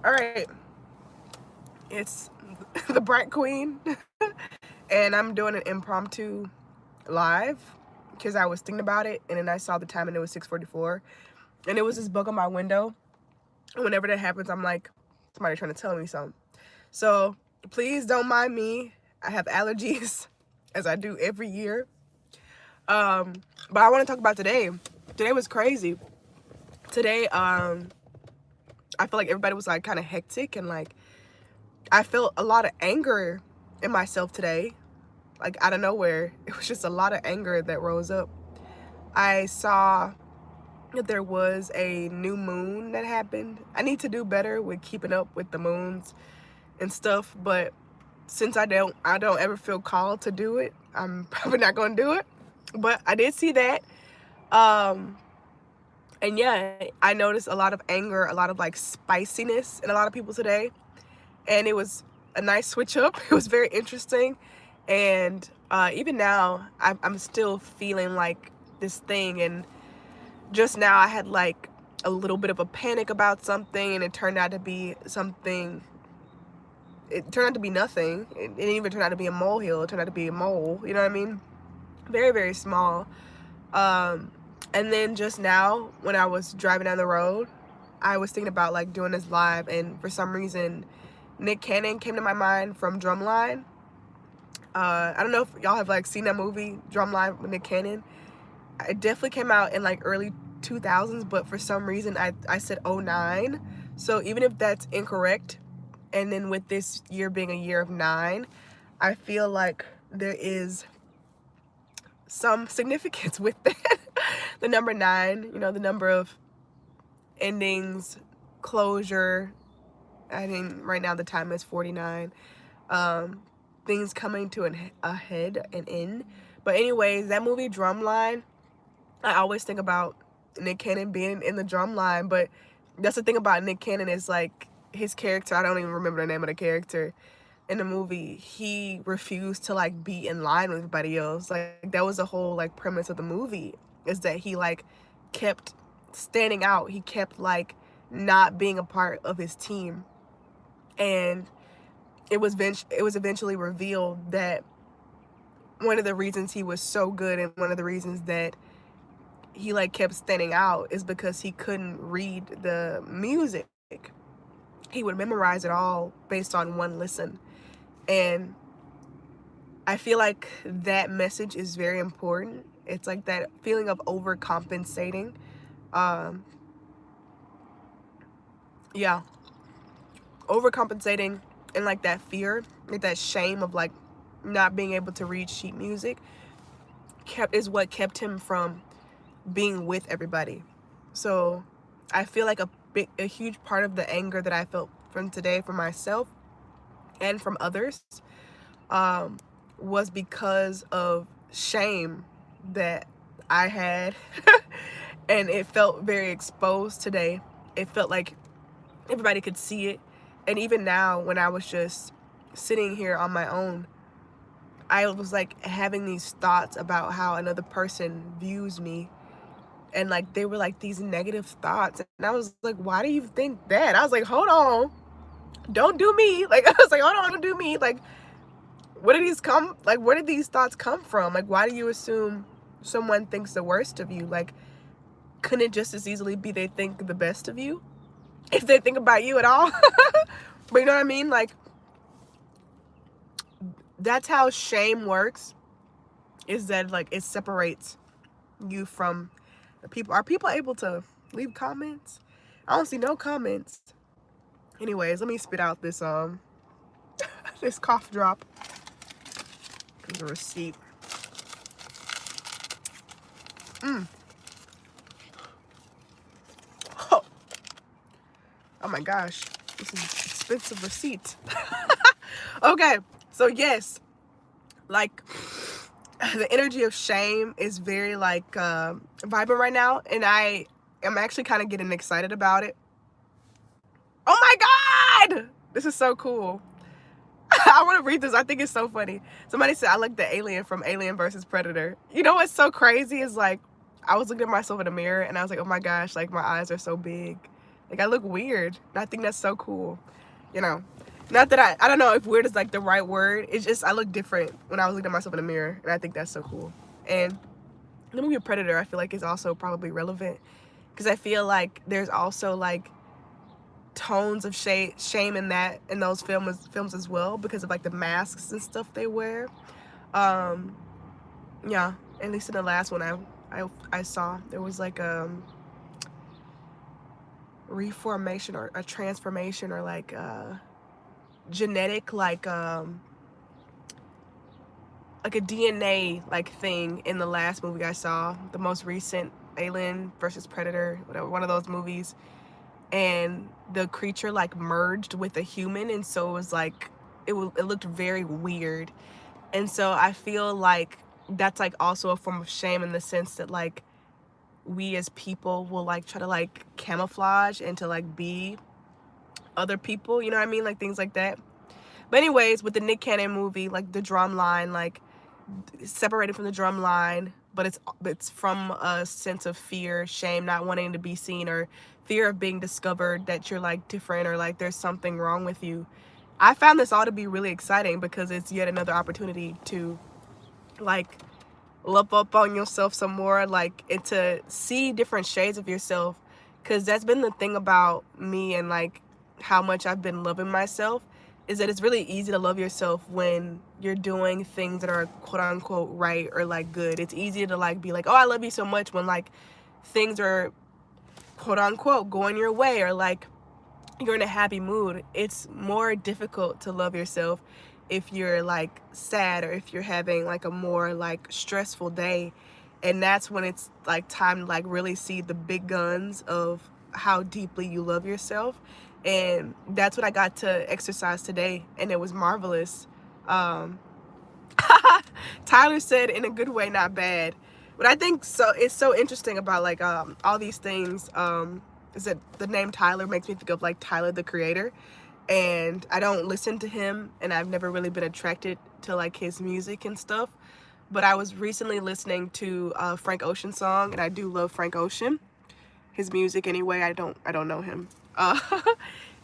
All right, it's the Bright Queen, and I'm doing an impromptu live because I was thinking about it, and then I saw the time, and it was 6:44, and it was this bug on my window. And whenever that happens, I'm like, somebody trying to tell me something. So please don't mind me. I have allergies, as I do every year. But I want to talk about today. Today was crazy. Today, I feel like everybody was like kind of hectic, and like I felt a lot of anger in myself today, like out of nowhere. It was just a lot of anger that rose up. I saw that there was a new moon that happened. I need to do better with keeping up with the moons and stuff, but since I don't ever feel called to do it, I'm probably not going to do it. But I did see that. Um and yeah, I noticed a lot of anger, a lot of like spiciness in a lot of people today, and it was a nice switch up. It was very interesting, and even now I'm still feeling like this thing. And just now I had like a little bit of a panic about something, and it turned out to be something. It turned out to be nothing. It didn't even turn out to be a molehill. It turned out to be a mole. You know what I mean? Very, very small. And then just now, when I was driving down the road, I was thinking about like doing this live, and for some reason, Nick Cannon came to my mind from Drumline. I don't know if y'all have like seen that movie Drumline with Nick Cannon. It definitely came out in like early 2000s, but for some reason I said '09. So even if that's incorrect, and then with this year being a year of 9, I feel like there is some significance with that. The number 9, you know, the number of endings, closure. I mean, right now the time is 49. Things coming to a head and end. But anyways, that movie Drumline, I always think about Nick Cannon being in the drum line. But that's the thing about Nick Cannon, is like his character, I don't even remember the name of the character in the movie, he refused to like be in line with everybody else. Like that was the whole like premise of the movie, is that he like kept standing out. He kept like not being a part of his team. And it was eventually revealed that one of the reasons he was so good, and one of the reasons that he like kept standing out, is because he couldn't read the music. He would memorize it all based on one listen. And I feel like that message is very important. It's like that feeling of overcompensating. Um, yeah, overcompensating, and like that fear, like that shame of like not being able to read sheet music is what kept him from being with everybody. So I feel like a huge part of the anger that I felt from today, for myself and from others, um, was because of shame that I had. And it felt very exposed today. It felt like everybody could see it. And even now, when I was just sitting here on my own, I was like having these thoughts about how another person views me. And like they were like these negative thoughts. And I was like, why do you think that? I was like, hold on. Don't do me. Like, I was like, hold on, don't do me. Like, where did these thoughts come from? Like, why do you assume someone thinks the worst of you? Like, couldn't it just as easily be they think the best of you, if they think about you at all? But you know what I mean? Like, that's how shame works, is that like it separates you from the people. Are people able to leave comments? I don't see no comments. Anyways, let me spit out this this cough drop. The receipt. Oh, oh my gosh, this is expensive receipt. Okay, so yes, like the energy of shame is very like vibrant right now, and I am actually kind of getting excited about it. Oh my god, this is so cool. I want to read this. I think it's so funny. Somebody said I look the alien from Alien versus Predator. You know what's so crazy is like I was looking at myself in the mirror, and I was like, oh my gosh, like my eyes are so big Like, I look weird. And I think that's so cool. You know, not that I don't know if weird is like the right word. It's just I look different when I was looking at myself in the mirror, and I think that's so cool. And the movie Predator, I feel like, is also probably relevant because I feel like there's also like tones of shame in those films as well, because of like the masks and stuff they wear. Yeah, at least in the last one I saw, there was like reformation or a transformation or like genetic like a DNA like thing in the last movie I saw, the most recent Alien versus Predator, whatever, one of those movies. And the creature like merged with a human, and so it was like it looked very weird. And so I feel like that's like also a form of shame, in the sense that like we as people will like try to like camouflage and to like be other people, you know what I mean, like things like that. But anyways, with the Nick Cannon movie, like the drum line, like separated from the drum line, but it's from a sense of fear, shame, not wanting to be seen, or fear of being discovered that you're like different, or like there's something wrong with you. I found this all to be really exciting because it's yet another opportunity to like love up on yourself some more, like, and to see different shades of yourself, because that's been the thing about me and like how much I've been loving myself, is that it's really easy to love yourself when you're doing things that are quote unquote right or like good. It's easy to like be like, oh, I love you so much, when like things are quote unquote going your way, or like you're in a happy mood. It's more difficult to love yourself if you're like sad, or if you're having like a more like stressful day. And that's when it's like time to like really see the big guns of how deeply you love yourself. And that's what I got to exercise today, and it was marvelous. Tyler said, in a good way, not bad. But I think so it's so interesting about like all these things, is that the name Tyler makes me think of like Tyler the Creator. And I don't listen to him, and I've never really been attracted to like his music and stuff. But I was recently listening to a Frank Ocean song, and I do love Frank Ocean, his music anyway. I don't know him.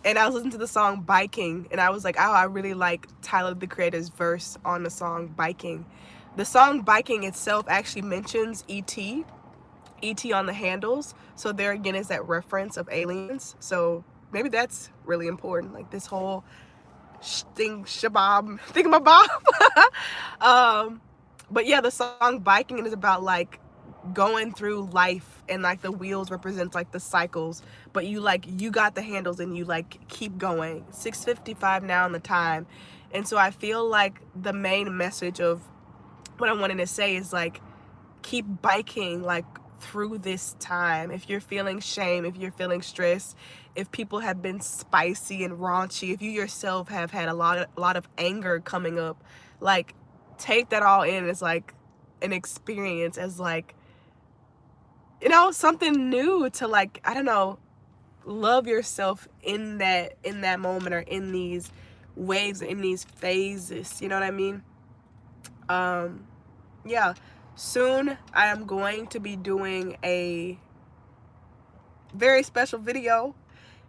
And I was listening to the song Biking, and I was like, oh, I really like Tyler the Creator's verse on the song Biking. The song Biking itself actually mentions E.T. on the handles, so there again is that reference of aliens. So maybe that's really important, like this whole thingamabob. But yeah, the song Biking is about like going through life, and like the wheels represents like the cycles, but you got the handles and you like keep going. 6:55 now on the time. And so I feel like the main message of what I'm wanting to say is like, keep biking like through this time. If you're feeling shame, if you're feeling stress, if people have been spicy and raunchy, if you yourself have had a lot of anger coming up, like take that all in as like an experience, as like, you know, something new to like, I don't know, love yourself in that moment, or in these waves, in these phases, you know what I mean? Yeah, soon I am going to be doing a very special video.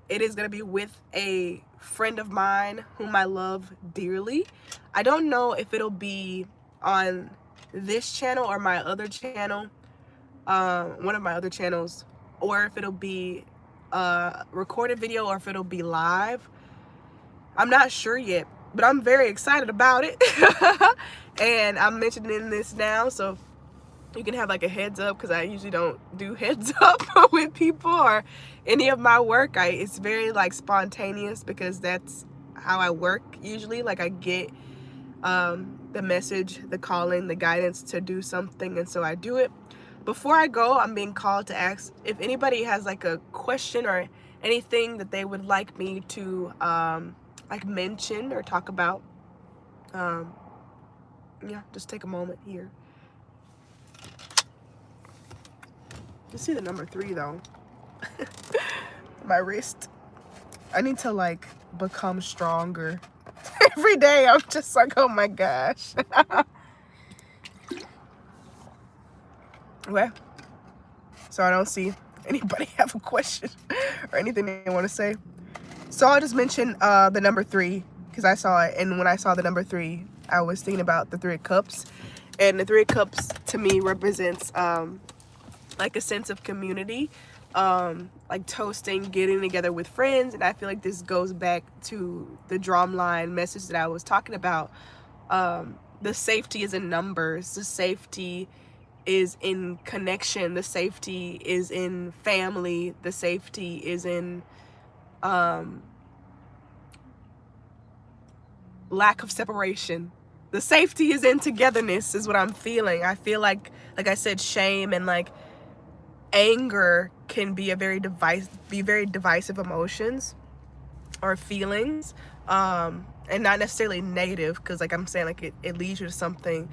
It is going to be with a friend of mine whom I love dearly. I don't know if it'll be on this channel or my other channel, one of my other channels, or if it'll be a recorded video, or if it'll be live. I'm not sure yet, but I'm very excited about it. And I'm mentioning this now so you can have like a heads up, because I usually don't do heads up with people or any of my work. It's very like spontaneous, because that's how I work usually. Like I get the message, the calling, the guidance to do something, and so I do it. Before I go, I'm being called to ask if anybody has like a question or anything that they would like me to like mention or talk about. Yeah, just take a moment here. You see the number 3 though. My wrist. I need to like become stronger. Every day I'm just like, oh my gosh. Okay. So I don't see Anybody have a question or anything they want to say? So I'll just mention the number 3 because I saw it, and when I saw the number 3, I was thinking about the 3 of Cups, and the 3 of Cups to me represents like a sense of community, like toasting, getting together with friends, and I feel like this goes back to the drumline message that I was talking about. The safety is in numbers. The safety is in connection. The safety is in family. The safety is in lack of separation. The safety is in togetherness is what I'm feeling. I feel like I said, shame and like anger can be very divisive emotions or feelings, and not necessarily negative, because like I'm saying, like it leads you to something,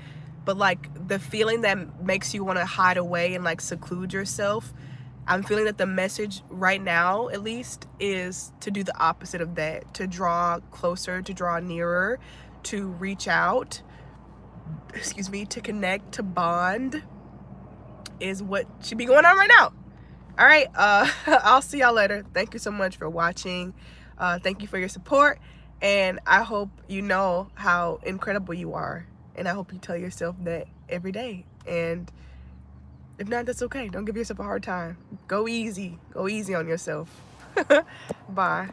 but like the feeling that makes you want to hide away and like seclude yourself. I'm feeling that the message right now, at least, is to do the opposite of that, to draw closer, to draw nearer, to reach out, excuse me, to connect, to bond, is what should be going on right now. All right, I'll see y'all later. Thank you so much for watching. Thank you for your support, and I hope you know how incredible you are, and I hope you tell yourself that every day. And if not, that's okay. Don't give yourself a hard time. Go easy on yourself. Bye.